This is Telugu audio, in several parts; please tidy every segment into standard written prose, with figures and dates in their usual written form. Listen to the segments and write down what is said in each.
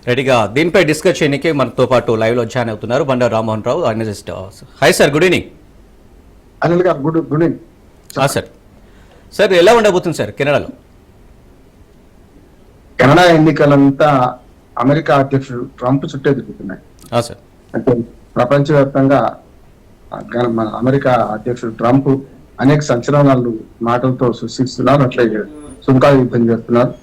రెడీగా దీనిపై డిస్కస్ చేయడానికి మనతో పాటు లైవ్ లో జాయిన్ అవుతున్నారు Bandaru Rammohan Rao analyst. Hi sir, good evening. Anil garu good evening sir. Sir ఎలా ఉండబోతుంది సార్ కెనడాలో? కెనడా ఎన్నికలంతా అమెరికా అధ్యక్షుడు ట్రంప్ చుట్టే తిరుగుతున్నాయి. సార్, అంటే ప్రపంచవ్యాప్తంగా మన అమెరికా అధ్యక్షుడు ట్రంప్ అనేక సంచలనాలు మాటలతో సృష్టిస్తున్నారు, అట్లాగే సుంకాలు యుద్ధం చేస్తున్నారు.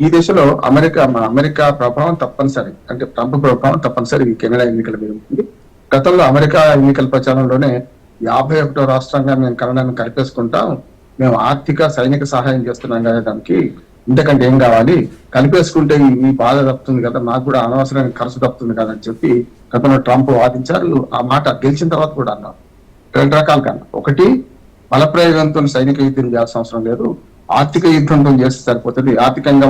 ఈ దిశలో అమెరికా ప్రభావం తప్పనిసరి, అంటే ట్రంప్ ప్రభావం తప్పనిసరి ఈ కెనడా ఎన్నికల మీద ఉంటుంది. గతంలో అమెరికా ఎన్నికల ప్రచారంలోనే 51వ రాష్ట్రంగా మేము కెనడాను కలిపేసుకుంటాం, మేము ఆర్థిక సైనిక సహాయం చేస్తున్నాం కదా, దానికి ఇంతకంటే ఏం కావాలి, కలిపేసుకుంటే ఈ బాధ తప్పుతుంది కదా, మాకు కూడా అనవసరమైన ఖర్చు తప్పుతుంది కదా అని చెప్పి గతంలో ట్రంప్ వాదించారు. ఆ మాట గెలిచిన తర్వాత కూడా అన్నారు. రెండు రకాలుగా అన్నారు. ఒకటి, బలప్రయోగంతో సైనిక యుద్ధం చేయాల్సిన అవసరం లేదు, ఆర్థిక యుద్ధంతో చేస్తే సరిపోతుంది, ఆర్థికంగా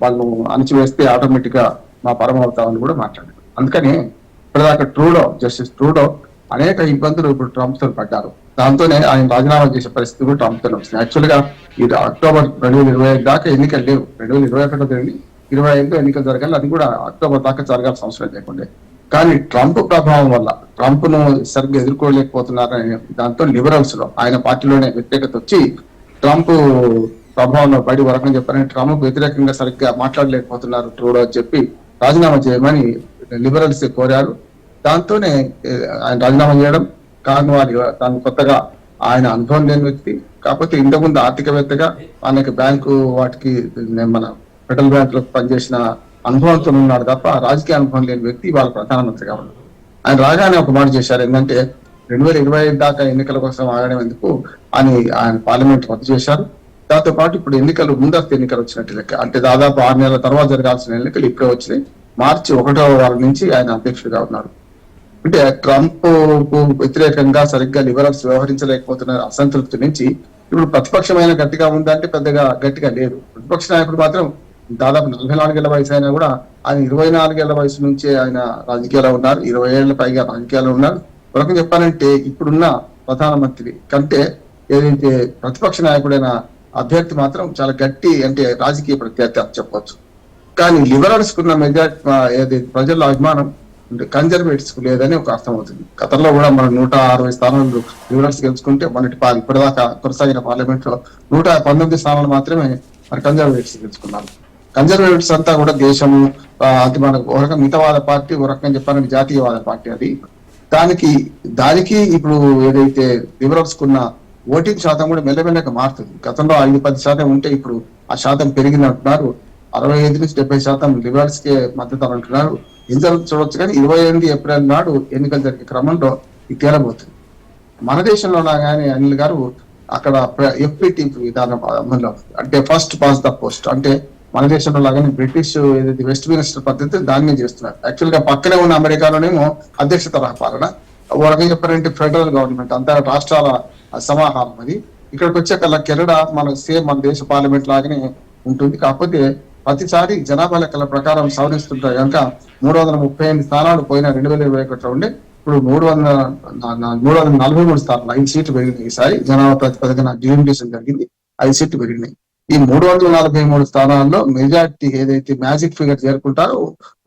వాళ్ళు అణిచివేస్తే ఆటోమేటిక్ గా మా పరమవుతామని కూడా మాట్లాడారు. అందుకని ఇప్పటిదాకా జస్టిస్ ట్రూడో అనేక ఇబ్బందులు ఇప్పుడు ట్రంప్ తో పడ్డారు. దాంతోనే ఆయన రాజీనామా చేసే పరిస్థితి కూడా ట్రంప్ తో వస్తుంది. యాక్చువల్ గా ఇది అక్టోబర్ 2025 దాకా ఎన్నికలు లేవు. 2021 జరిగింది, 25లో ఎన్నికలు జరగాలి, అది కూడా అక్టోబర్ దాకా జరగాల్సిన అవసరం లేకుండా. కానీ ట్రంప్ ప్రభావం వల్ల ట్రంప్ ను సరిగ్గా ఎదుర్కోలేకపోతున్నారనే దాంతో లిబరల్స్ లో ఆయన పార్టీలోనే వ్యతిరేకత వచ్చి ట్రంప్ ప్రభావంలో బయట వరకని చెప్పారని ట్రంప్ వ్యతిరేకంగా సరిగ్గా మాట్లాడలేకపోతున్నారు ట్రూడో అని చెప్పి రాజీనామా చేయమని లిబరల్స్ కోరారు. దాంతోనే ఆయన రాజీనామా చేయడం కారణం, తాను కొత్తగా ఆయన అనుభవం లేని వ్యక్తి, కాకపోతే ఇంతకుముందు ఆర్థికవేత్తగా ఆయనకి బ్యాంకు వాటికి మన ఫెడరల్ బ్యాంక్ లో పనిచేసిన అనుభవంతో ఉన్నాడు తప్ప రాజకీయ అనుభవం లేని వ్యక్తి వాళ్ళ ప్రధానమంత్రిగా ఉన్నారు. ఆయన రాగానే ఒక మాట చేశారు, ఏంటంటే 2025 దాకా ఎన్నికల కోసం ఆగడం ఎందుకు అని ఆయన పార్లమెంట్ రద్దు చేశారు. దాంతో పాటు ఇప్పుడు ముందస్తు ఎన్నికలు వచ్చినట్టు లెక్క, అంటే దాదాపు 6 నెలల తర్వాత జరగాల్సిన ఎన్నికలు ఇప్పుడే వచ్చినాయి. మార్చి 1వ వారం నుంచి ఆయన అధ్యక్షుడిగా ఉన్నారు. అంటే ట్రంప్ కు వ్యతిరేకంగా సరిగ్గా లిబరల్స్ వ్యవహరించలేకపోతున్న అసంతృప్తి నుంచి ఇప్పుడు ప్రతిపక్షమైన గట్టిగా ఉందంటే పెద్దగా గట్టిగా లేదు. ప్రతిపక్ష నాయకుడు మాత్రం దాదాపు 44 ఏళ్ల వయసు అయినా కూడా ఆయన 24 ఏళ్ల వయసు నుంచే ఆయన రాజకీయాల్లో ఉన్నారు, 20 ఏళ్ల పైగా రాజకీయాల్లో ఉన్నారు. ఒక చెప్పాలంటే ఇప్పుడున్న ప్రధానమంత్రి కంటే ఏదైతే ప్రతిపక్ష నాయకుడైన అభ్యర్థి మాత్రం చాలా గట్టి, అంటే రాజకీయ ప్రత్యర్థి అని చెప్పవచ్చు. కానీ లిబరల్స్ కున్న మెజార్టీ ఏదైతే ప్రజల్లో అభిమానం కన్జర్వేటివ్స్ కు లేదని ఒక అర్థం అవుతుంది. గతంలో కూడా మనం 160 స్థానాలు లిబరల్స్ గెలుచుకుంటే ఇప్పటిదాకా కొనసాగిన పార్లమెంట్ లో 119 స్థానాలు మాత్రమే మరి కన్జర్వేటివ్స్ గెలుచుకున్నారు. కన్జర్వేటివ్స్ అంతా కూడా దేశము అది మనకు ఒక రకం మితవాద పార్టీ, ఒక రకంగా చెప్పాలంటే జాతీయవాద పార్టీ. అది దానికి ఇప్పుడు ఏదైతే లిబరల్స్ కున్న ఓటింగ్ శాతం కూడా మెల్లమెల్లగా మారుతుంది. గతంలో 5-10% ఉంటే ఇప్పుడు ఆ శాతం పెరిగింది అంటున్నారు. 65-70% లిబరల్స్ కే మద్దతు అంటున్నారు. ఇందులో చూడొచ్చు. కానీ 28 ఏప్రిల్ నాడు ఎన్నికలు జరిగే క్రమంలో ఇది తేలబోతుంది. మన దేశంలో లాగానే అనిల్ గారు అక్కడ FPT విధానం అమల్లో, అంటే ఫస్ట్ పాస్ ద పోస్ట్, అంటే మన దేశంలో లాగానే బ్రిటిష్ ఏదైతే వెస్ట్ మినిస్టర్ పద్ధతి దాన్ని చేస్తున్నారు. యాక్చువల్ గా పక్కనే ఉన్న అమెరికాలోనేమో అధ్యక్ష తరహా పాలన, ఒక రకంగా చెప్పారంటే ఫెడరల్ గవర్నమెంట్, అంతా రాష్ట్రాల సమాహారం. అది ఇక్కడికి వచ్చాక కెనడా మన దేశ పార్లమెంట్ లాగానే ఉంటుంది. కాకపోతే ప్రతిసారి జనాభా లెక్కల ప్రకారం సవరిస్తుంటారు కనుక 338 స్థానాలు పోయిన 2021లో ఉండే ఇప్పుడు 343 స్థానాలు, 5 సీట్లు పెరిగినాయి. ఈసారి జనాభా ప్రాతిపదికన డిలిమిటేషన్ జరిగింది, 5 సీట్లు పెరిగినాయి. ఈ 343 స్థానాల్లో మెజార్టీ ఏదైతే మ్యాజిక్ ఫిగర్ చేరుకుంటారో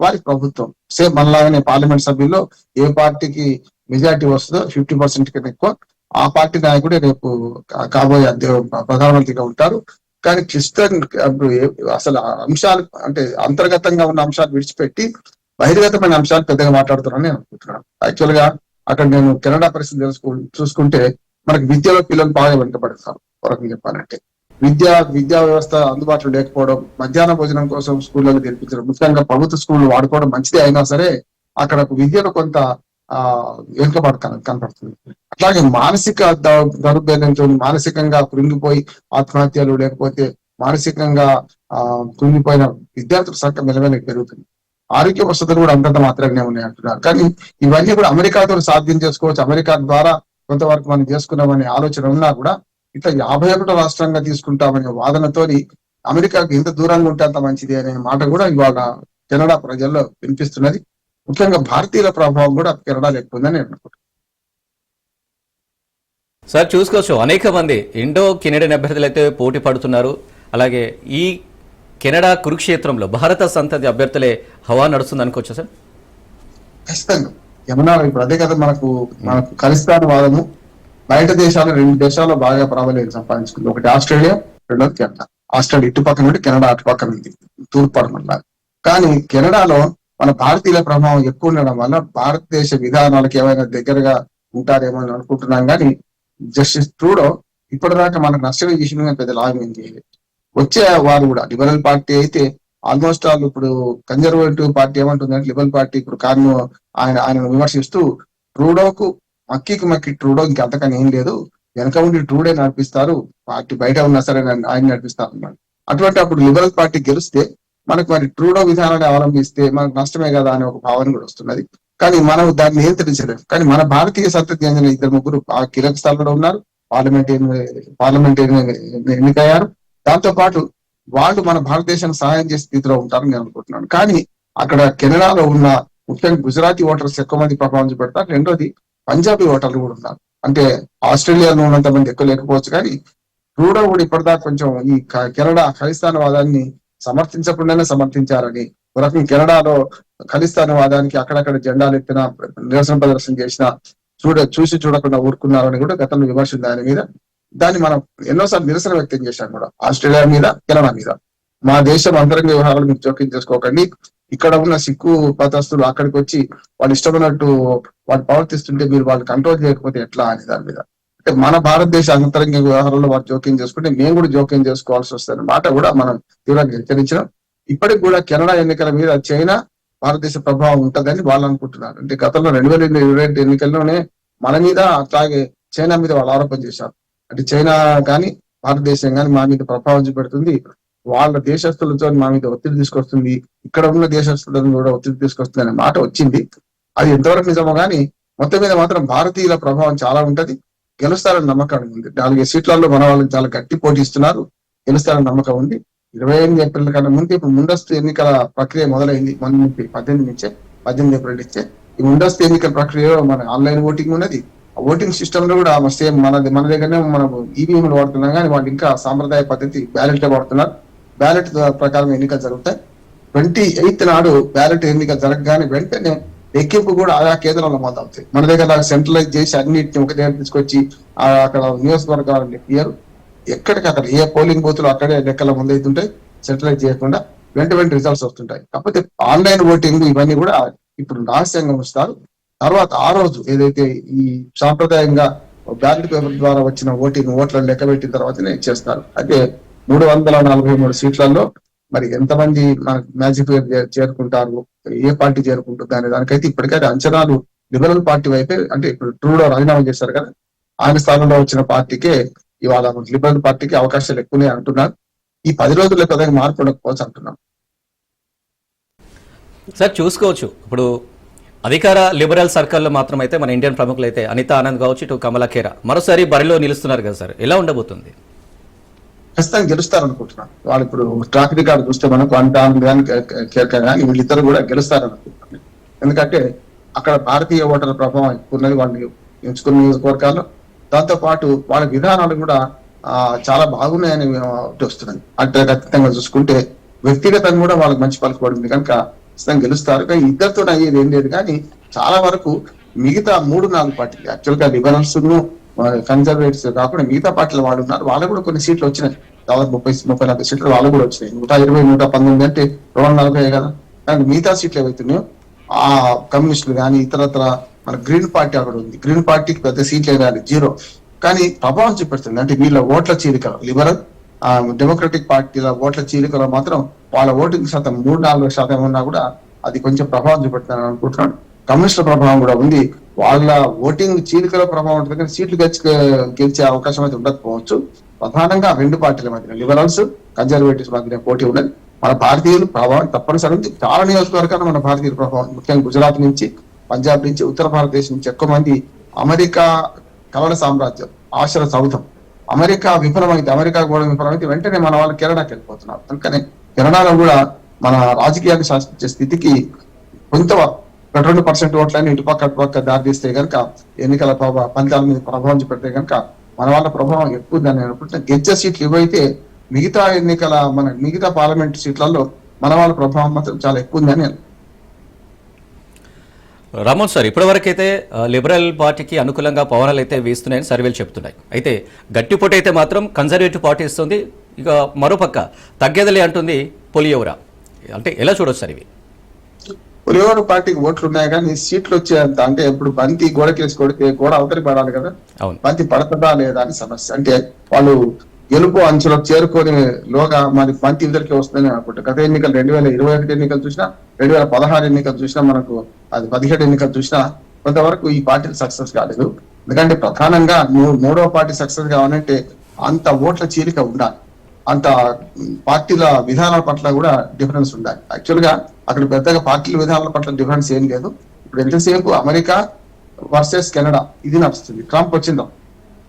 వారి ప్రభుత్వం. సేమ్ మనలాగానే పార్లమెంట్ సభ్యుల్లో ఏ పార్టీకి మెజార్టీ వస్తుందో 50% కన్నా ఎక్కువ ఆ పార్టీ నాయకుడే రేపు కాబోయే ప్రధానమంత్రిగా ఉంటారు. కానీ అసలు అంశాలు, అంటే అంతర్గతంగా ఉన్న అంశాలు విడిచిపెట్టి బహిర్గతమైన అంశాలు పెద్దగా మాట్లాడుతున్నారని నేను అనుకుంటున్నాను. యాక్చువల్ గా అక్కడ నేను కెనడా పరిస్థితి చూసుకుంటే మనకి విద్యలో పిల్లలు బాగా వెనుకబడతారు. ఒక రకంగా చెప్పాలంటే విద్యా వ్యవస్థ అందుబాటులో లేకపోవడం, మధ్యాహ్న భోజనం కోసం స్కూళ్ళలో తెరిపించడం, ముఖ్యంగా ప్రభుత్వ స్కూళ్ళు వాడుకోవడం మంచిదే అయినా సరే అక్కడ విద్యలో కొంత కనపడుతుంది. అట్లాగే మానసిక దౌర్బల్యంతో మానసికంగా కృంగిపోయి ఆత్మహత్యలు, లేకపోతే మానసికంగా కృంగిపోయిన విద్యార్థుల సంఖ్య మెల్లమెల్లగా పెరుగుతుంది. ఆరోగ్య వసతులు కూడా అంతంత మాత్రమే ఉన్నాయి అంటున్నారు. కానీ ఇవన్నీ కూడా అమెరికాతో సాధ్యం చేసుకోవచ్చు, అమెరికా ద్వారా కొంతవరకు మనం చేసుకున్నామనే ఆలోచన ఉన్నా కూడా ఇట్లా 51 రాష్ట్రంగా తీసుకుంటామనే వాదనతోని అమెరికాకి ఎంత దూరంగా ఉంటే అంత మంచిది అనే మాట కూడా ఇవాళ కెనడా ప్రజల్లో వినిపిస్తున్నది. ముఖ్యంగా భారతీయుల ప్రభావం కూడా కెనడా లేకపోయిందని నేను అనుకుంటున్నాను. సార్ చూసుకోవచ్చు, అనేక మంది ఇండో కెనడియన్ అభ్యర్థులు అయితే పోటీ పడుతున్నారు. అలాగే ఈ కెనడా కురుక్షేత్రంలో భారత సంతతి అభ్యర్థులే హవా నడుస్తుంది అనుకోవచ్చా సార్? ఖచ్చితంగా యమునా ఇప్పుడు అదే కదా మనకు ఖలిస్తాన్ వాదము బయట దేశాలు 2 దేశాల్లో బాగా ప్రాబల్యం సంపాదించుకుంది. ఒకటి ఆస్ట్రేలియా, రెండోది కెనడా. ఆస్ట్రేలియా ఇటు పక్కన ఉంటే కెనడా అటు పక్కన ఉంది, తూర్పు పడమల్లా. కానీ కెనడాలో మన భారతీయుల ప్రభావం ఎక్కువ ఉండడం వల్ల భారతదేశ విధానాలకు ఏమైనా దగ్గరగా ఉంటారేమో అని అనుకుంటున్నాం. కానీ జస్టిస్ ట్రూడో ఇప్పటిదాకా మనకు నష్టం చేసిన పెద్ద లాభం ఏం చేయలేదు. వచ్చే వారు కూడా లిబరల్ పార్టీ అయితే ఆల్మోస్ట్ వాళ్ళు ఇప్పుడు కన్జర్వేటివ్ పార్టీ ఏమంటుందంటే లిబరల్ పార్టీ ఇప్పుడు ఆయన విమర్శిస్తూ ట్రూడోకు మక్కి ట్రూడో ఇంకంతకని ఏం లేదు, వెనక ఉండి ట్రూడే నడిపిస్తారు, పార్టీ బయట ఉన్నా సరే ఆయన నడిపిస్తారు అన్నాడు. అటువంటి అప్పుడు లిబరల్ పార్టీ గెలిస్తే మనకు మరి ట్రూడో విధానాన్ని అవలంబిస్తే మనకు నష్టమే కదా అనే ఒక భావన కూడా వస్తున్నది. కానీ మనం దాన్ని నియంత్రించలేము. కానీ మన భారతీయ సంతతి చెందిన 2-3 కీలక స్థానంలో ఉన్నారు, పార్లమెంట్ ఎన్నికయ్యారు. దాంతో పాటు వాళ్ళు మన భారతదేశానికి సహాయం చేసే స్థితిలో ఉంటారని నేను అనుకుంటున్నాను. కానీ అక్కడ కెనడాలో ఉన్న ముఖ్యంగా గుజరాతీ ఓటర్స్ ఎక్కువ మంది ప్రభావం చూపెడతారు. రెండోది పంజాబీ ఓటర్లు కూడా ఉన్నారు. అంటే ఆస్ట్రేలియాలో ఉన్నంత మంది ఎక్కువ లేకపోవచ్చు, కానీ ట్రూడో కూడా ఇప్పటిదాకా కొంచెం ఈ కెనడా ఖలిస్తాన్ వాదాన్ని సమర్థించకుండానే సమర్థించారని, ఒక రకంగా కెనడాలో ఖలిస్తాన్ వాదానికి అక్కడక్కడ జెండాలు ఎత్తిన నిరసన ప్రదర్శన చేసిన చూసి చూడకుండా ఊరుకున్నారని కూడా గతంలో విమర్శలు దాని మీద. దాన్ని మనం ఎన్నోసార్లు నిరసన వ్యక్తం చేశాం కూడా ఆస్ట్రేలియా మీద, కెనడా మీద. మా దేశం అంతరంగ వ్యవహారాలు మీరు జోక్యం చేసుకోకండి, ఇక్కడ ఉన్న సిక్కు పతస్తులు అక్కడికి వచ్చి వాళ్ళు ఇష్టమైనట్టు వాళ్ళు ప్రవర్తిస్తుంటే మీరు వాళ్ళు కంట్రోల్ చేయకపోతే ఎట్లా అని దాని మీద. అంటే మన భారతదేశ అంతరంగ వ్యవహారంలో వాళ్ళు జోక్యం చేసుకుంటే మేము కూడా జోక్యం చేసుకోవాల్సి వస్తుంది మాట కూడా మనం తీవ్రంగా హెచ్చరించినాం. ఇప్పటికి కూడా కెనడా ఎన్నికల మీద చైనా భారతదేశ ప్రభావం ఉంటుందని వాళ్ళు అనుకుంటున్నారు. అంటే గతంలో 2022 ఎన్నికల్లోనే మన మీద అట్లాగే చైనా మీద వాళ్ళు ఆరోపణ చేశారు. అంటే చైనా కానీ భారతదేశం కానీ మా మీద ప్రభావం చూపెడుతుంది, వాళ్ళ దేశస్తులతో మా మీద ఒత్తిడి తీసుకొస్తుంది, ఇక్కడ ఉన్న దేశస్తులను కూడా ఒత్తిడి తీసుకొస్తుంది అనే మాట వచ్చింది. అది ఎంతవరకు నిజమో కానీ మొత్తం మీద మాత్రం భారతీయుల ప్రభావం చాలా ఉంటది. గెలుస్తారని నమ్మకం ఉంది. 4 సీట్లలో మన వాళ్ళు చాలా గట్టి పోటీ ఇస్తున్నారు, గెలుస్తారని నమ్మకం ఉంది. 28 ఏప్రిల్ కన్నా ముందు ఇప్పుడు ముందస్తు ఎన్నికల ప్రక్రియ మొదలైంది. 18 ఏప్రిల్ ఇచ్చే ఈ ముందస్తు ఎన్నికల ప్రక్రియలో మన ఆన్లైన్ ఓటింగ్ ఉన్నది. ఆ ఓటింగ్ సిస్టమ్ లో కూడా సేమ్ మన దగ్గరనే మనం ఈవీఎంలు వాడుతున్నాం, కానీ వాళ్ళు ఇంకా సాంప్రదాయ పద్ధతి బ్యాలెట్ వాడుతున్నారు. బ్యాలెట్ ప్రకారం ఎన్నికలు జరుగుతాయి. 28 నాడు బ్యాలెట్ ఎన్నికలు జరగగానే వెంటనే లెక్కింపు కూడా ఆయా కేంద్రంలో మొదలవుతాయి. మన దగ్గర సెంట్రలైజ్ చేసి అన్నింటిని ఒక దగ్గర తీసుకొచ్చి అక్కడ నియోజకవర్గాలు లెక్కియారు. ఎక్కడికక్కడ ఏ పోలింగ్ బూత్ లో అక్కడే లెక్కల ముందైతుంటాయి, సెంట్రలైజ్ చేయకుండా వెంట రిజల్ట్స్ వస్తుంటాయి. కాకపోతే ఆన్లైన్ ఓటింగ్ ఇవన్నీ కూడా ఇప్పుడు రహస్యంగా ఉంచుతారు. తర్వాత ఆ రోజు ఏదైతే ఈ సాంప్రదాయంగా బ్యాలెట్ పేపర్ ద్వారా వచ్చిన ఓట్లను లెక్క పెట్టిన తర్వాతనే చేస్తారు. అయితే 343 సీట్లలో మరి ఎంతమంది మనకు మ్యాజిక్ చేరుకుంటారు, ఏ పార్టీ చేరుకుంటుంది అనే దానికైతే ఇప్పటికైతే అంచనాలు లిబరల్ పార్టీ వైపే. అంటే ఇప్పుడు ట్రూడో రాజీనామా చేశారు కదా, ఆయన స్థానంలో వచ్చిన పార్టీకే ఇవాళ లిబరల్ పార్టీకి అవకాశాలు ఎక్కువనే అంటున్నారు. ఈ 10 రోజుల్లో పెద్దగా మార్పు ఉండకపోవచ్చు అంటున్నాం. సార్ చూసుకోవచ్చు, ఇప్పుడు అధికార లిబరల్ సర్కిల్లో మాత్రం అయితే మన ఇండియన్ ప్రముఖులు అయితే అనితా ఆనంద్ కావచ్చు, ఇటు కమలా ఖేరా మరోసారి బరిలో నిలుస్తున్నారు కదా సార్, ఎలా ఉండబోతుంది? ఖచ్చితంగా గెలుస్తారనుకుంటున్నాను. వాళ్ళు ఇప్పుడు ట్రాక్ రికార్డు చూస్తే మనకు అనితా ఆనంద్ కానీ ఖేర్కా కానీ వీళ్ళిద్దరు కూడా గెలుస్తారనుకుంటున్నాను. ఎందుకంటే అక్కడ భారతీయ ఓటర్ల ప్రభావం ఎక్కువ ఉన్నది వాళ్ళు ఎంచుకున్న నియోజకవర్గాల్లో. దాంతో పాటు వాళ్ళ విధానాలు కూడా చాలా బాగున్నాయని వస్తున్నది. అంటే ఖచ్చితంగా చూసుకుంటే వ్యక్తిగతంగా కూడా వాళ్ళకి మంచి పలుకుబడింది కనుక ఖచ్చితంగా గెలుస్తారు. కానీ ఇద్దరితో అయ్యేది ఏం లేదు. కానీ చాలా వరకు మిగతా 3-4 పార్టీలు యాక్చువల్గా లిబరల్స్ కన్జర్వేటివ్స్ కాకుండా మిగతా పార్టీలు వాళ్ళు ఉన్నారు. వాళ్ళకు కూడా కొన్ని సీట్లు వచ్చినాయి, దాదాపు 30-40 సీట్లు వాళ్ళకు కూడా వచ్చినాయి. 120-119 అంటే 240 కదా. కానీ మిగతా సీట్లు ఏవైతున్నాయో ఆ కమ్యూనిస్టులు కానీ ఇతరత్ర మన గ్రీన్ పార్టీ అక్కడ ఉంది, గ్రీన్ పార్టీకి పెద్ద సీట్లు రాలి 0. కానీ ప్రభావం చూపెడుతుంది. అంటే వీళ్ళ ఓట్ల చీలికలు లిబరల్ డెమోక్రటిక్ పార్టీల ఓట్ల చీలికలో మాత్రం వాళ్ళ ఓటింగ్ శాతం 3-4% ఉన్నా కూడా అది కొంచెం ప్రభావం చూపెడుతుందని అనుకుంటున్నాను. కమ్యూనిస్టుల ప్రభావం కూడా ఉంది, వాళ్ళ ఓటింగ్ చీలికల ప్రభావం ఉంటుంది, కానీ సీట్లు గెలిచే అవకాశం అయితే ఉండకపోవచ్చు. ప్రధానంగా 2 పార్టీల మధ్య లిబరల్స్ కన్జర్వేటివ్స్ మధ్య పోటీ ఉన్నది. మన భారతీయులు ప్రభావం తప్పనిసరి ఉంది. చాలా నియోజకవర్గాలు మన భారతీయుల ప్రభావం, ముఖ్యంగా గుజరాత్ నుంచి, పంజాబ్ నుంచి, ఉత్తర భారతదేశం నుంచి ఎక్కువ మంది అమెరికా కవల సామ్రాజ్యం ఆశల సౌధం అమెరికా విఫలమైతే, అమెరికా కూడా విఫలమైతే వెంటనే మన వాళ్ళు కెనడాకి వెళ్ళిపోతున్నారు. అందుకని కెనడాలో కూడా మన రాజకీయాన్ని శాసించే స్థితికి కొంత 2% ఓట్లని ఇటుపక్క దారితీస్తే కనుక ఎన్నికల ఫలితాల మీద ప్రభావం చూపెడితే కనుక మన వాళ్ళ ప్రభావం ఎక్కువ ఉందని అనుకుంటున్నా. గెలిచే సీట్లు ఇవైతే మిగతా పార్లమెంట్ సీట్లలో మన వాళ్ళ ప్రభావం మాత్రం చాలా ఎక్కువ ఉందని నేను. రామోహన్ సార్, ఇప్పటివరకైతే లిబరల్ పార్టీకి అనుకూలంగా పవనాలు అయితే వీస్తున్నాయని సర్వేలు చెప్తున్నాయి. అయితే గట్టి పోటీ అయితే మాత్రం కన్జర్వేటివ్ పార్టీ ఇస్తుంది. ఇక మరోపక్క తగ్గేదలే అంటుంది పొలియోరా. అంటే ఎలా చూడొచ్చు సార్ ఇవి? పొలియోరా పార్టీకి ఓట్లు ఉన్నాయి కానీ సీట్లు వచ్చేంత, అంటే ఇప్పుడు బంతి గోడకేసి కొడితే గోడ అవతలి పడాలి కదా, అవును. బంతి పడతదా లేదా అని సమస్య. అంటే వాళ్ళు గెలుపు అంచులో చేరుకొని లోగా మరి బంతి ఇద్దరికి వస్తుందని అనుకుంటారు. గత ఎన్నికలు 2021 ఎన్నికలు చూసినా, 2016 ఎన్నికలు చూసినా, మనకు అది 17 ఎన్నికలు చూసినా కొంతవరకు ఈ పార్టీలు సక్సెస్ కాలేదు. ఎందుకంటే ప్రధానంగా మూడో పార్టీ సక్సెస్ కావాలంటే అంత ఓట్ల చీలిక ఉండాలి, అంత పార్టీల విధానాల పట్ల కూడా డిఫరెన్స్ ఉండాలి. యాక్చువల్ గా అక్కడ పెద్దగా పార్టీల విధానాల పట్ల డిఫరెన్స్ ఏం లేదు. ఇప్పుడు ఎంతసేపు అమెరికా వర్సెస్ కెనడా ఇది నడుస్తుంది. ట్రంప్ వచ్చిందాం,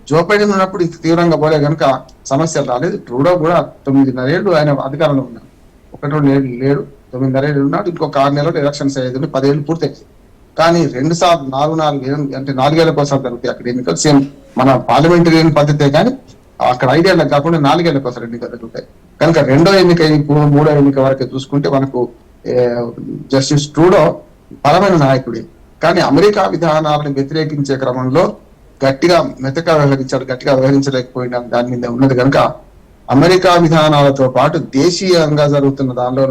జో బైడెన్ ఉన్నప్పుడు ఇది తీవ్రంగా పోలే కనుక సమస్యలు రాలేదు. ట్రూడో కూడా 9.5 ఏళ్ళు ఆయన అధికారంలో ఉన్నారు. 1-2 ఏళ్ళు లేడు, 9.5 ఏళ్ళు ఉన్నాడు. ఇంకొక 6 నెలలు ఎలక్షన్స్ అయ్యేది, 10 ఏళ్ళు పూర్తయింది. కానీ 2 సార్లు 4 అంటే 4 ఏళ్ళకోసారి జరుగుతాయి అక్కడ ఎన్నికలు. సేమ్ మన పార్లమెంటరీ పద్ధతే కానీ అక్కడ 5 ఏళ్ళకి కాకుండా 4 ఏళ్ళకోసారి ఎన్నికలు జరుగుతాయి. కనుక రెండో ఎన్నిక మూడో ఎన్నిక వరకు చూసుకుంటే మనకు జస్టిస్ ట్రూడో బలమైన నాయకుడే. కానీ అమెరికా విధానాలను వ్యతిరేకించే క్రమంలో గట్టిగా వ్యవహరించలేకపోయినా దాని మీద ఉన్నది కనుక అమెరికా విధానాలతో పాటు దేశీయంగా జరుగుతున్న దానిలో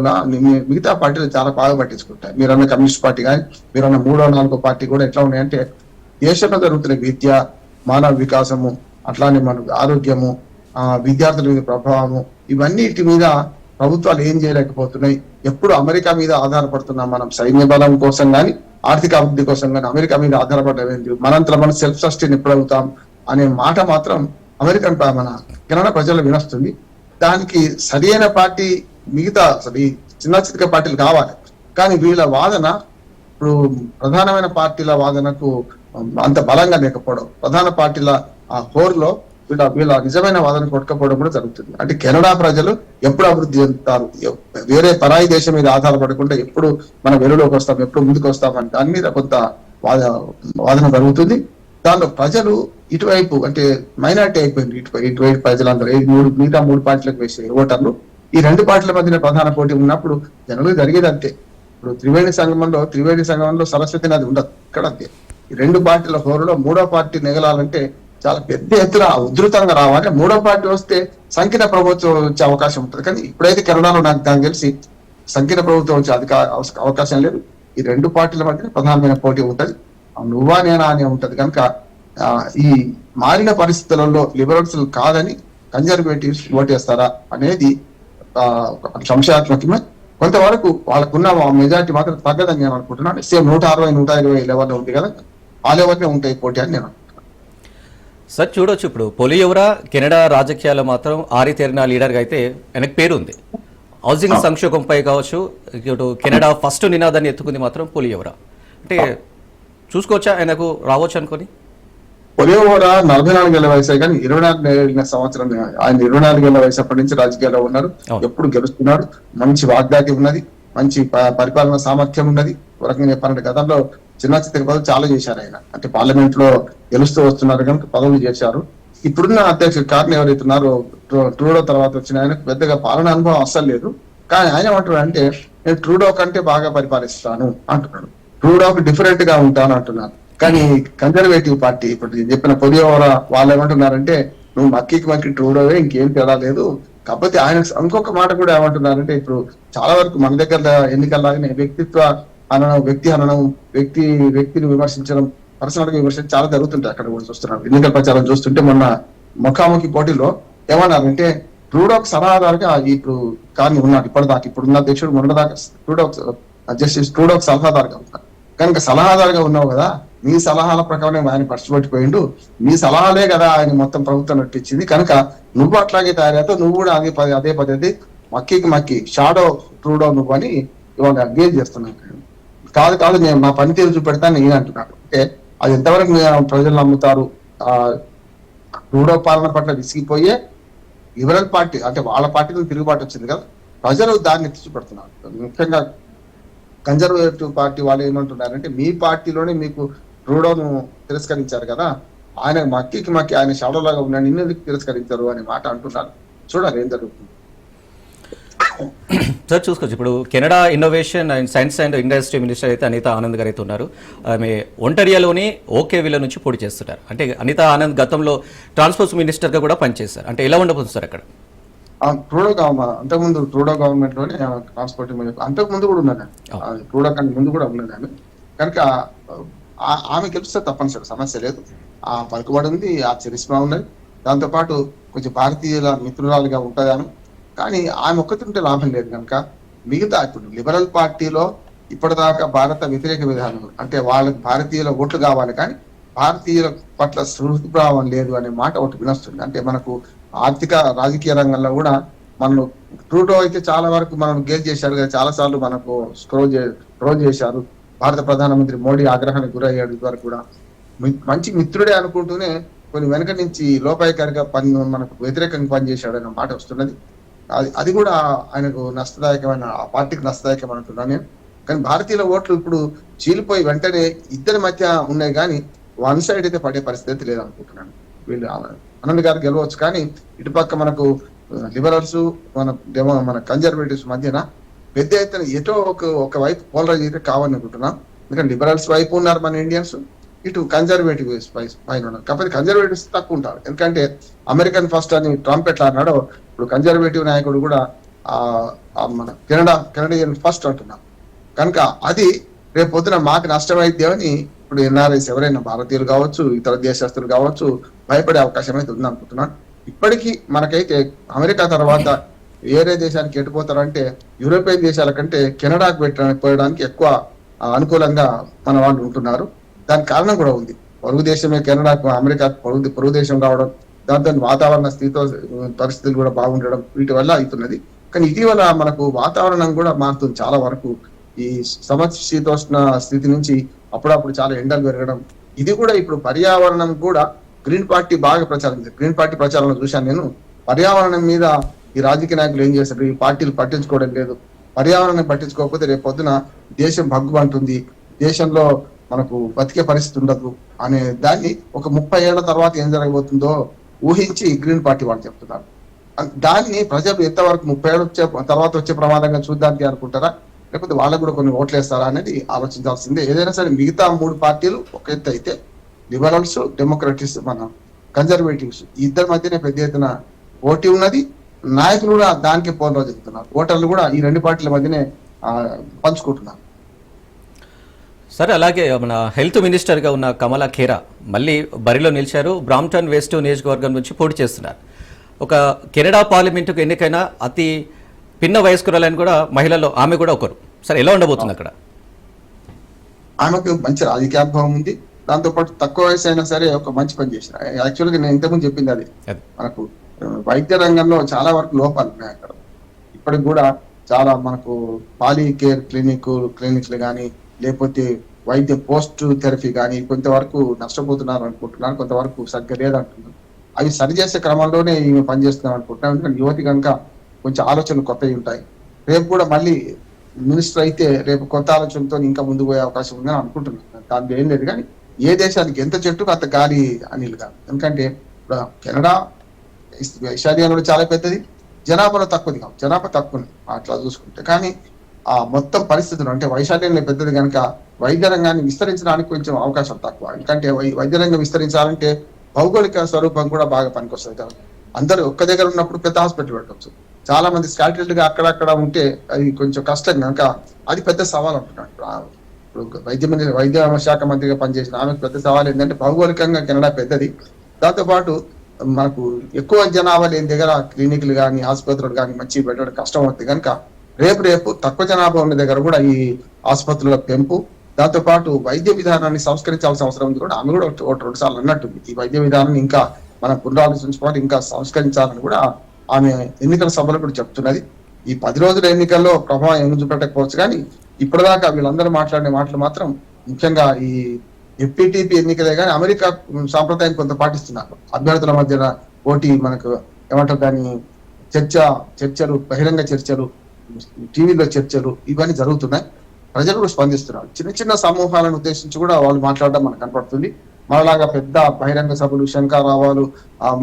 మిగతా పార్టీలు చాలా బాగా పట్టించుకుంటాయి. మీరన్న కమ్యూనిస్ట్ పార్టీ కానీ మీరన్న 3వ 4వ పార్టీ కూడా ఎట్లా ఉన్నాయంటే దేశంలో జరుగుతున్న విద్య, మానవ వికాసము, అట్లానే మన ఆరోగ్యము, విద్యార్థుల మీద ప్రభావము, ఇవన్నిటి మీద ప్రభుత్వాలు ఏం చేయలేకపోతున్నాయి. ఎప్పుడు అమెరికా మీద ఆధారపడుతున్నాం మనం, సైన్య బలం కోసం కానీ ఆర్థిక అభివృద్ధి కోసం కానీ అమెరికా మీద ఆధారపడలేదు. మనంతలో మనం సెల్ఫ్ సస్టైన్ ఎప్పుడు అవుతాం అనే మాట మాత్రం అమెరికన్ మన కెనడా ప్రజలు వినొస్తుంది. దానికి సరైన పార్టీ మిగతా ఈ చిన్న చిన్న పార్టీలు కావాలి. కానీ వీళ్ళ వాదన ఇప్పుడు ప్రధానమైన పార్టీల వాదనకు అంత బలంగా లేకపోవడం, ప్రధాన పార్టీల ఆ హోర్లో వీళ్ళ నిజమైన వాదన కొట్టుకపోవడం కూడా జరుగుతుంది. అంటే కెనడా ప్రజలు ఎప్పుడు అభివృద్ధి చెందుతారు, వేరే పరాయి దేశం మీద ఆధారపడకుండా ఎప్పుడు మనం వెలుగులోకి వస్తాం, ఎప్పుడు ముందుకు వస్తాం అని దాని మీద కొంత వాదన జరుగుతుంది. దాంట్లో ప్రజలు ఇటువైపు అంటే మైనార్టీ అయిపోయింది. ఇటువైపు ప్రజలందరూ మిగతా 3 పార్టీలకు వేసే ఓటర్లు ఈ 2 పార్టీల మధ్యన ప్రధాన పోటీ ఉన్నప్పుడు జనరల్ జరిగేది అంతే. ఇప్పుడు త్రివేణి సంగమంలో సరస్వతి నది ఉండదు, ఇక్కడ అంతే. ఈ 2 పార్టీల హోరులో 3వ పార్టీ నెగలాలంటే చాలా పెద్ద ఎత్తున ఉధృతంగా రావాలి. 3వ పార్టీ వస్తే సంకీర్ణ ప్రభుత్వం వచ్చే అవకాశం ఉంటుంది. కానీ ఇప్పుడైతే కెనడాలో నాకు తెలిసి సంకీర్ణ ప్రభుత్వం వచ్చే అవకాశం లేదు. ఈ 2 పార్టీల మధ్య ప్రధానమైన పోటీ ఉంటది, నువ్వా నేనా అనే ఉంటది. కనుక ఈ మారిన పరిస్థితులలో లిబరల్స్ కాదని కన్జర్వేటివ్స్ ఓటేస్తారా అనేది సంశయాత్మకమే. కొంతవరకు వాళ్ళకున్న మెజార్టీ మాత్రం తగ్గదని నేను అనుకుంటున్నాను. సేమ్ 160-120 లెవెల్లో ఉంది కదా, ఆ లెవెల్లో ఉంటాయి పోటీ అని నేను. సార్ చూడొచ్చు, ఇప్పుడు పొలియోరా కెనడా రాజకీయాల్లో మాత్రం ఆరితేరిన లీడర్గా అయితే ఆయనకు పేరు ఉంది. హౌసింగ్ సంక్షోభంపై కావచ్చు, ఇటు కెనడా ఫస్ట్ నినాదాన్ని ఎత్తుకుంది మాత్రం పొలియోరా. అంటే చూసుకోవచ్చా ఆయనకు రావచ్చు అనుకొని? పొలియోరా 44 ఏళ్ల వయసు కానీ 24 సంవత్సరం ఆయన 24 ఏళ్ల వయసు అప్పటి నుంచి రాజకీయాల్లో ఉన్నారు. ఎప్పుడు గెలుస్తున్నాడు, మంచి వాగ్దాటి ఉన్నది, మంచి పరిపాలన సామర్థ్యం ఉన్నది. ఒక రకంగా చెప్పాలంటే గతంలో చిన్న పదవులు చాలా చేశారు ఆయన. అంటే పార్లమెంట్ లో గెలుస్తూ వస్తున్నారు కనుక పదవులు చేశారు. ఇప్పుడున్న అధ్యక్షుడు కారణం ఎవరైతున్నారో ట్రూడో తర్వాత వచ్చిన ఆయనకు పెద్దగా పాలన అనుభవం అస్సలు లేదు. కానీ ఆయన ఏమంటున్నాడు అంటే నేను ట్రూడో కంటే బాగా పరిపాలిస్తాను అంటున్నాడు, ట్రూడోకి డిఫరెంట్ గా ఉంటాను అంటున్నారు. కానీ కన్జర్వేటివ్ పార్టీ ఇప్పుడు చెప్పిన పొలియోరా వాళ్ళు ఏమంటున్నారంటే నువ్వు మక్కి ట్రూడోవే, ఇంకేం తేడా లేదు. కాకపోతే ఆయన ఇంకొక మాట కూడా ఏమంటున్నారంటే ఇప్పుడు చాలా వరకు మన దగ్గర ఎన్నికల్లాగానే వ్యక్తిత్వ హననం, వ్యక్తి హననం, వ్యక్తిని విమర్శించడం, పర్సనల్గా విమర్శించడం చాలా జరుగుతుంటాయి అక్కడ కూడా చూస్తున్నాం. ఎన్నికల ప్రచారం చూస్తుంటే మొన్న ముఖాముఖి పోటీలో ఏమన్నారంటే ట్రూడోకి సలహాదారుగా ఇప్పుడు కానీ ఉన్నాడు ఇప్పటిదాకా, ఇప్పుడున్న అధ్యక్షుడు మొన్నదాకా జస్టిస్ ట్రూడోకి సలహాదారుగా ఉన్నారు. కనుక సలహాదారుగా ఉన్నావు కదా, నీ సలహాల ప్రకారం ఆయన పట్టుబట్టిపోయిండు, నీ సలహాలే కదా ఆయన మొత్తం ప్రభుత్వం నడిపించింది. కనుక నువ్వు అట్లాగే తయారవుతావు, నువ్వు కూడా అదే పద్ధతి మక్కి షాడో ట్రూడో నువ్వు అని ఇవాళ అడ్వైజ్ చేస్తున్నాను. కాదు నేను నా పనితీరు చూపెడతాను నేను అంటున్నాడు. అంటే అది ఎంతవరకు ప్రజలు నమ్ముతారు? ట్రూడో పాలన పట్ల విసిగిపోయే లిబరల్ పార్టీ అంటే వాళ్ళ పార్టీలో తిరుగుబాటు వచ్చింది కదా, ప్రజలు దాన్ని చూపెడుతున్నారు. ముఖ్యంగా కన్జర్వేటివ్ పార్టీ వాళ్ళు ఏమంటున్నారంటే మీ పార్టీలోనే మీకు ట్రూడోను తిరస్కరించారు కదా, ఆయన మక్కి ఆయన షాడోలాగా ఉన్నాడు, నిన్నెందుకు తిరస్కరించారు అనే మాట అంటున్నారు. చూడాలి ఏం జరుగుతుంది. సార్ చూసుకోవచ్చు ఇప్పుడు Canada innovation and science and industry minister అయితే అనితా ఆనంద్ గారు అయితే ఉన్నారు. ఆమె ఒంటరియాలోని ఓకేవిల్ల నుంచి పోటీ చేస్తున్నారు. అంటే అనితా ఆనంద్ గతంలో ట్రాన్స్పోర్ట్ మినిస్టర్గా కూడా పనిచేశారు. అంటే ఎలా ఉండబోతుంది సార్ అక్కడ? అంతకుముందు ట్రూడో గవర్నమెంట్ లోనే ట్రాన్స్పోర్ట్ అంతకు ముందు కూడా ఉన్నది. ట్రూడో కన్నా ముందు కూడా ఉన్నది ఆమె. కనుక ఆమె గెలిస్తే తప్పనిసరి సమస్య లేదు. ఆ పలుకుబడి ఉంది, ఆ చరిస్మా ఉన్నది. దాంతోపాటు కొంచెం భారతీయుల మిత్రురాలుగా ఉంటుంది ఆమె. కానీ ఆమె ఒక్కతుంటే లాభం లేదు కనుక మిగతా ఇప్పుడు లిబరల్ పార్టీలో ఇప్పటిదాకా భారత వ్యతిరేక విధానం అంటే వాళ్ళకి భారతీయుల ఓట్లు కావాలి కానీ భారతీయుల పట్ల స్పృహభావం లేదు అనే మాట ఒకటి వినొస్తుంది. అంటే మనకు ఆర్థిక రాజకీయ రంగంలో కూడా మనం ట్రూడో అయితే చాలా వరకు మనం గేల్ చేశారు కదా, చాలా సార్లు మనకు స్క్రోల్ చేశారు. భారత ప్రధానమంత్రి మోడీ ఆగ్రహానికి గురయ్యాడు. ఇదివరకు కూడా మంచి మిత్రుడే అనుకుంటూనే కొన్ని వెనక నుంచి లోపాయకారిగా మనకు వ్యతిరేకంగా పనిచేశాడు అనే మాట వస్తున్నది. అది కూడా ఆయనకు నష్టదాయకమైన, ఆ పార్టీకి నష్టదాయకం అంటున్నాను నేను. కానీ భారతీయుల ఓట్లు ఇప్పుడు చీలిపోయి వెంటనే ఇద్దరి మధ్య ఉన్నాయి కానీ వన్ సైడ్ అయితే పడే పరిస్థితి లేదనుకుంటున్నాను. వీళ్ళు ఆనంద్ గారు గెలవచ్చు కానీ ఇటుపక్క మనకు లిబరల్స్ మన కన్జర్వేటివ్స్ మధ్యన పెద్ద ఎత్తున ఎటో ఒక వైపు పోలరైజ్ అయితే కావాలని అనుకుంటున్నాం. ఎందుకంటే లిబరల్స్ వైపు ఉన్నారు మన ఇండియన్స్, ఇటు కన్జర్వేటివ్ పైన ఉన్నారు. కాకపోతే కన్జర్వేటివ్స్ తక్కువ ఉంటారు. ఎందుకంటే అమెరికన్ ఫస్ట్ అని ట్రంప్ ఎట్లా అన్నాడో ఇప్పుడు కన్జర్వేటివ్ నాయకుడు కూడా మన కెనడియన్ ఫస్ట్ అంటున్నాం. కనుక అది రేపు పొద్దున మాకు నష్టమైద్దామని ఇప్పుడు ఎన్ఆర్ఐస్ ఎవరైనా భారతీయులు కావచ్చు, ఇతర దేశస్తులు కావచ్చు భయపడే అవకాశం అయితే ఉంది అనుకుంటున్నాను. ఇప్పటికీ మనకైతే అమెరికా తర్వాత వేరే దేశానికి ఎటుపోతారంటే యూరోపియన్ దేశాల కంటే కెనడాకు పోయడానికి ఎక్కువ అనుకూలంగా మన వాళ్ళు ఉంటున్నారు. దానికి కారణం కూడా ఉంది. పొరుగు దేశమే కెనడాకు అమెరికాకు పొరుగు దేశం కావడం, దాంతో వాతావరణ పరిస్థితులు కూడా బాగుండడం వీటి వల్ల అవుతున్నది. కానీ ఇటీవల మనకు వాతావరణం కూడా మారుతుంది. చాలా వరకు ఈ సమశీతోష్ణ స్థితి నుంచి అప్పుడప్పుడు చాలా ఎండలు పెరగడం, ఇది కూడా ఇప్పుడు పర్యావరణం కూడా గ్రీన్ పార్టీ బాగా ప్రచారం చేశారు. గ్రీన్ పార్టీ ప్రచారంలో చూశాను నేను. పర్యావరణం మీద ఈ రాజకీయ నాయకులు ఏం చేస్తారు, ఈ పార్టీలు పట్టించుకోవడం లేదు. పర్యావరణం పట్టించుకోకపోతే రేపు పొద్దున దేశం భగ్గుమంటుంది, దేశంలో మనకు బతికే పరిస్థితి ఉండదు అనే దాన్ని ఒక 30 ఏళ్ల తర్వాత ఏం జరగబోతుందో ఊహించి గ్రీన్ పార్టీ వాళ్ళు చెప్తున్నారు. దాన్ని ప్రజలు ఎంతవరకు 30 ఏళ్ళ తర్వాత వచ్చే ప్రమాదంగా చూద్దానికి అనుకుంటారా, లేకపోతే వాళ్ళకు కూడా కొన్ని ఓట్లు వేస్తారా అనేది ఆలోచించాల్సిందే. ఏదైనా సరే మిగతా 3 పార్టీలు ఒక ఎత్తు అయితే లిబరల్స్, డెమోక్రటిక్స్, మన కన్జర్వేటివ్స్ ఇద్దరి మధ్యనే పెద్ద ఎత్తున పోటీ ఉన్నది. నాయకులు కూడా దానికి పోల్లో చెప్తున్నారు. ఓటర్లు కూడా ఈ 2 పార్టీల మధ్యనే పంచుకుంటున్నారు. సరే, అలాగే మన హెల్త్ మినిస్టర్గా ఉన్న కమలా ఖేరా మళ్ళీ బరిలో నిలిచారు. బ్రాంప్టన్ వెస్ట్ నియోజకవర్గం నుంచి పోటీ చేస్తున్నారు. ఒక కెనడా పార్లమెంటుకు ఎన్నికైన అతి పిన్న వయస్కురాలని కూడా మహిళల్లో ఆమె కూడా ఒకరు. సరే, ఎలా ఉండబోతుంది అక్కడ? ఆమెకు మంచి రాజకీయ అనుభవం ఉంది. దాంతోపాటు తక్కువ వయసు అయినా సరే ఒక మంచి పని చేసిన. యాక్చువల్గా నేను ఇంతకుముందు చెప్పింది అది మనకు వైద్య రంగంలో చాలా వరకు లోపాలు ఉన్నాయి అక్కడ. ఇప్పటికి కూడా చాలా మనకు పాలీ కేర్ క్లినిక్లు కానీ లేకపోతే వైద్య పోస్ట్ థెరపీ కానీ కొంతవరకు నష్టపోతున్నారు అనుకుంటున్నారు, కొంతవరకు సరిగ్గా లేదంటున్నారు. అవి సరిచేసే క్రమంలోనే ఈమె పనిచేస్తున్నారు అనుకుంటున్నాను. ఎందుకంటే యువతి కనుక కొంచెం ఆలోచనలు కొత్తవి ఉంటాయి. రేపు కూడా మళ్ళీ మినిస్టర్ అయితే రేపు కొత్త ఆలోచనతో ఇంకా ముందుకు పోయే అవకాశం ఉందని అనుకుంటున్నాను. దానికి ఏం లేదు కానీ ఏ దేశానికి ఎంత చెట్టుకు అంత గాలి అనిల్ కాదు. ఎందుకంటే కెనడా ఐశ్వర్యంలో చాలా పెద్దది, జనాభాలో తక్కువది కాదు, జనాభా తక్కువ అట్లా చూసుకుంటే. కానీ ఆ మొత్తం పరిస్థితులు అంటే వైశాల్యంలో పెద్దది కనుక వైద్య రంగాన్ని విస్తరించడానికి కొంచెం అవకాశం తక్కువ. ఎందుకంటే వైద్య రంగం విస్తరించాలంటే భౌగోళిక స్వరూపం కూడా బాగా పనికొస్తుంది కదా. అందరూ ఒక్క దగ్గర ఉన్నప్పుడు పెద్ద హాస్పిటల్ పెట్టవచ్చు. చాలా మంది స్కాటర్డ్ గా అక్కడక్కడ ఉంటే అది కొంచెం కష్టం కనుక అది పెద్ద సవాల్ అంటున్నాడు. ఇప్పుడు వైద్య శాఖ మంత్రిగా పనిచేసిన ఆమెకు పెద్ద సవాల్ ఏంటంటే భౌగోళికంగా కెనడా పెద్దది, దాంతోపాటు మనకు ఎక్కువ జనాభా లేని దగ్గర క్లినిక్లు కానీ ఆసుపత్రులు కానీ మంచి పెట్టడం కష్టం అవుతుంది కనుక రేపు తక్కువ జనాభా ఉన్న దగ్గర కూడా ఈ ఆసుపత్రుల పెంపు, దాంతోపాటు వైద్య విధానాన్ని సంస్కరించాల్సిన అవసరం ఉంది కూడా ఆమె కూడా 2 సార్లు అన్నట్టుంది. ఈ వైద్య విధానాన్ని ఇంకా మనం పునరాలోచించుకోవాలి, ఇంకా సంస్కరించాలని కూడా ఆమె ఎన్నికల సభలో కూడా చెప్తున్నది. ఈ 10 రోజుల ఎన్నికల్లో ప్రభావం ఏమి చూపెట్టకపోవచ్చు కానీ ఇప్పటిదాకా వీళ్ళందరూ మాట్లాడిన మాటలు మాత్రం ముఖ్యంగా ఈ ఎఫ్పిటిపి ఎన్నికలే కానీ అమెరికా సాంప్రదాయం కొంత పాటిస్తున్నారు. అభ్యర్థుల మధ్యన పోటీ, మనకు ఏమంటారు దాన్ని చర్చలు, బహిరంగ చర్చలు, టీవీలో చర్చలు ఇవన్నీ జరుగుతున్నాయి. ప్రజలు కూడా స్పందిస్తున్నారు. చిన్న సమూహాలను ఉద్దేశించి కూడా వాళ్ళు మాట్లాడడం మనకు కనపడుతుంది. మనలాగా పెద్ద బహిరంగ సభలు, శంఖారావాలు,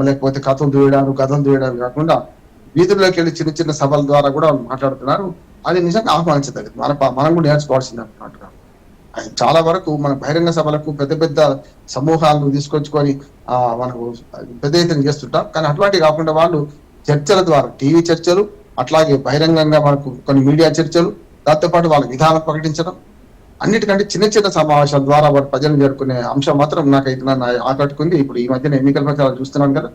లేకపోతే కథలు దూయడాలు కాకుండా వీధుల్లోకి వెళ్ళి చిన్న చిన్న సభల ద్వారా కూడా వాళ్ళు మాట్లాడుతున్నారు. అది నిజంగా ఆహ్వానించదగ్గది. మనం కూడా నేర్చుకోవాల్సింది అన్నట్టుగా. ఆయన చాలా వరకు మన బహిరంగ సభలకు పెద్ద పెద్ద సమూహాలను తీసుకొచ్చుకొని మనకు పెద్ద ఎత్తున చేస్తుంటాం. కానీ అట్లాంటివి కాకుండా వాళ్ళు చర్చల ద్వారా, టీవీ చర్చలు, అట్లాగే బహిరంగంగా మనకు కొన్ని మీడియా చర్చలు, దాంతోపాటు వాళ్ళ విధానం ప్రకటించడం, అన్నిటికంటే చిన్న చిన్న సమావేశాల ద్వారా వారు ప్రజలను చేరుకునే అంశం మాత్రం నాకైతే నన్ను ఆకట్టుకుంది. ఇప్పుడు ఈ మధ్యన ఎన్నికల ప్రచారాలు చూస్తున్నాను కదా,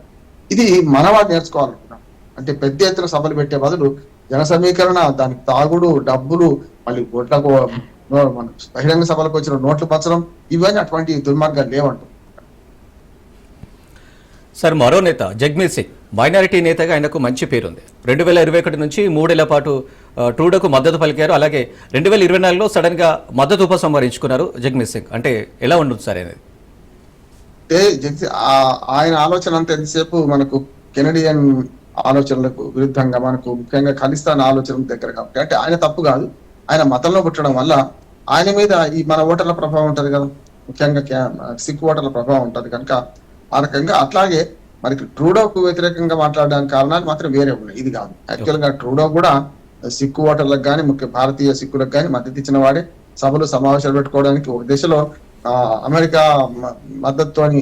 ఇది మనవాడు నేర్చుకోవాలనుకున్నాం. అంటే పెద్ద ఎత్తున సభలు పెట్టే బదులు జన సమీకరణ, దానికి తాగుడు, డబ్బులు, మళ్ళీ ఓట్లకు మన బహిరంగ సభలకు వచ్చిన నోట్లు పంచడం, ఇవన్నీ అటువంటి దుర్మార్గాలు లేవంటాం. సార్, మరో నేత జగ్మీత్ సింగ్ మైనారిటీ నేతగా ఆయనకు మంచి పేరుంది. 2021 నుంచి 3 ఏళ్ల పాటు ట్రూడోకు మద్దతు పలికారు. అలాగే 2024లో సడన్ గా మద్దతు ఉపసంహరించుకున్నారు జగ్మీత్ సింగ్. అంటే ఎలా ఉండదు సార్ అనేది? ఆయన ఆలోచన అంతా ఎంతసేపు మనకు కెనడియన్ ఆలోచనలకు విరుద్ధంగా, మనకు ముఖ్యంగా ఖలిస్తాన్ ఆలోచన దగ్గర కాబట్టి, అంటే ఆయన తప్పు కాదు, ఆయన మతంలో పుట్టడం వల్ల ఆయన మీద ఈ మన ఓటర్ల ప్రభావం ఉంటది కదా, ముఖ్యంగా సిక్ ఓటర్ల ప్రభావం ఉంటది కనుక ఆ రకంగా. అట్లాగే మనకి ట్రూడోకు వ్యతిరేకంగా మాట్లాడడానికి కారణాలు మాత్రం వేరే ఉన్నాయి, ఇది కాదు. యాక్చువల్ గా ట్రూడో కూడా సిక్కు ఓటర్లకు కానీ, ముఖ్య భారతీయ సిక్కులకు కానీ మద్దతు ఇచ్చిన వాడే. సభలు సమావేశాలు పెట్టుకోవడానికి ఒక దిశలో అమెరికా మద్దతుతోని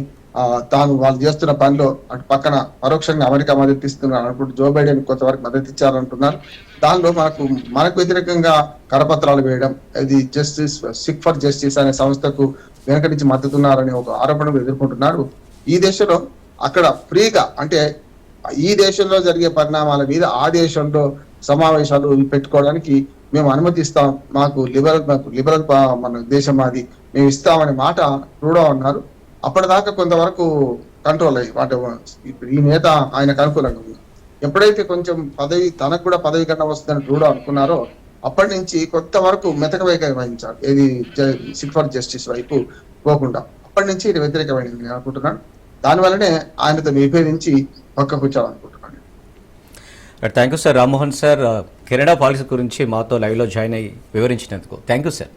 తాను వాళ్ళు చేస్తున్న పనిలో అటు పక్కన పరోక్షంగా అమెరికా మద్దతు ఇస్తున్నారు అనుకుంటూ జో బైడెన్ కొంతవరకు మద్దతు ఇచ్చారంటున్నారు. దానిలో మనకు వ్యతిరేకంగా కరపత్రాలు వేయడం, ఇది జస్టిస్ సిక్ ఫర్ జస్టిస్ అనే సంస్థకు వెనక నుంచి మద్దతున్నారని ఒక ఆరోపణలు ఎదుర్కొంటున్నారు. ఈ దేశంలో అక్కడ ఫ్రీగా, అంటే ఈ దేశంలో జరిగే పరిణామాల మీద ఆ దేశంలో సమావేశాలు పెట్టుకోవడానికి మేము అనుమతిస్తాం, మాకు లిబరల్ మన దేశం అది, మేము ఇస్తామనే మాట ట్రూడో అన్నారు. అప్పటిదాకా కొంతవరకు కంట్రోల్ అయ్యి ఇప్పుడు ఈ నేత ఆయనకు అనుకూలంగా ఉంది. ఎప్పుడైతే కొంచెం తనకు కూడా పదవి కన్నా వస్తుందని ట్రూడో అనుకున్నారో, అప్పటి నుంచి కొంతవరకు మెతక వహించారు, ఏది సిక్ ఫర్ జస్టిస్ వైపు పోకుండా. అప్పటి నుంచి ఇది వ్యతిరేకమైంది నేను అనుకుంటున్నాను. దానివల్లనే ఆయనతో విభేదించి పక్క కూర్చోవాలనుకుంటున్నాను. Thank you sir. Rammohan sir, Canada policy గురించి మాతో లైవ్లో జాయిన్ అయ్యి వివరించినందుకు థ్యాంక్ యూ సార్.